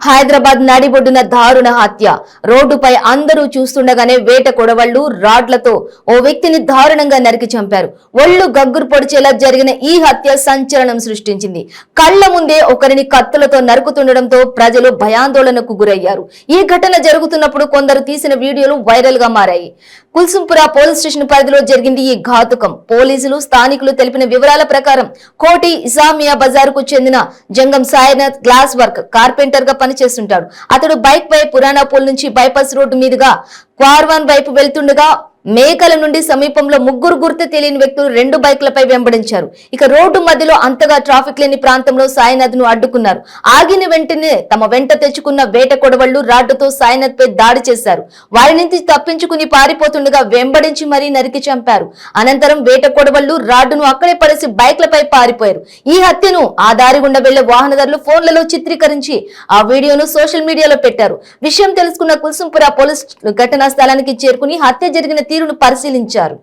హైదరాబాద్ నడిబొడ్డున దారుణ హత్య. రోడ్డుపై అందరూ చూస్తుండగానే వేట కొడవళ్లు రాడ్లతో ఓ వ్యక్తిని దారుణంగా నరికి చంపారు. ఒళ్ళు గగ్గురు పొడిచేలా జరిగిన ఈ హత్య సంచలనం సృష్టించింది. కళ్ల ముందే ఒకరిని కత్తులతో నరుకుతుండటంతో ప్రజలు భయాందోళనకు గురయ్యారు. ఈ ఘటన జరుగుతున్నప్పుడు కొందరు తీసిన వీడియోలు వైరల్ గా మారాయి. కుల్సుంపుర పోలీస్ స్టేషన్ పరిధిలో జరిగింది ఈ ఘాతుకం. పోలీసులు స్థానికులు తెలిపిన వివరాల ప్రకారం కోటి ఇసామియా బజార్ కు చెందిన జంగం సాయినాథ్ గ్లాస్ వర్క్ కార్పెంటర్ గా పనిచేస్తుంటాడు. అతడు బైక్ పై పురాణాపూల్ నుంచి బైపాస్ రోడ్డు మీదుగా క్వార్వాన్ వైపు వెళ్తుండగా మేకల నుండి సమీపంలో ముగ్గురు గుర్తు తెలియని వ్యక్తులు 2 బైక్లపై వెంబడించారు. ఇక రోడ్డు మధ్యలో అంతగా ట్రాఫిక్ లేని ప్రాంతంలో సాయినాథ్ ను అడ్డుకున్నారు. ఆగిన వెంటనే తమ వెంట తెచ్చుకున్న వేట కొడవళ్లు రాడ్డుతో సాయినాథ్ పై దాడి చేశారు. వారి నుంచి తప్పించుకుని పారిపోతుండగా వెంబడించి మరీ నరికి చంపారు. అనంతరం వేట కొడవళ్లు రాడ్డును అక్కడే పడేసి బైక్లపై పారిపోయారు. ఈ హత్యను ఆ దారి గుండా వెళ్లే వాహనదారులు ఫోన్లలో చిత్రీకరించి ఆ వీడియోను సోషల్ మీడియాలో పెట్టారు. విషయం తెలుసుకున్న కుల్సుంపుర పోలీస్ ఘటనా స్థలానికి చేరుకుని హత్య జరిగిన తీరును పరిశీలించారు.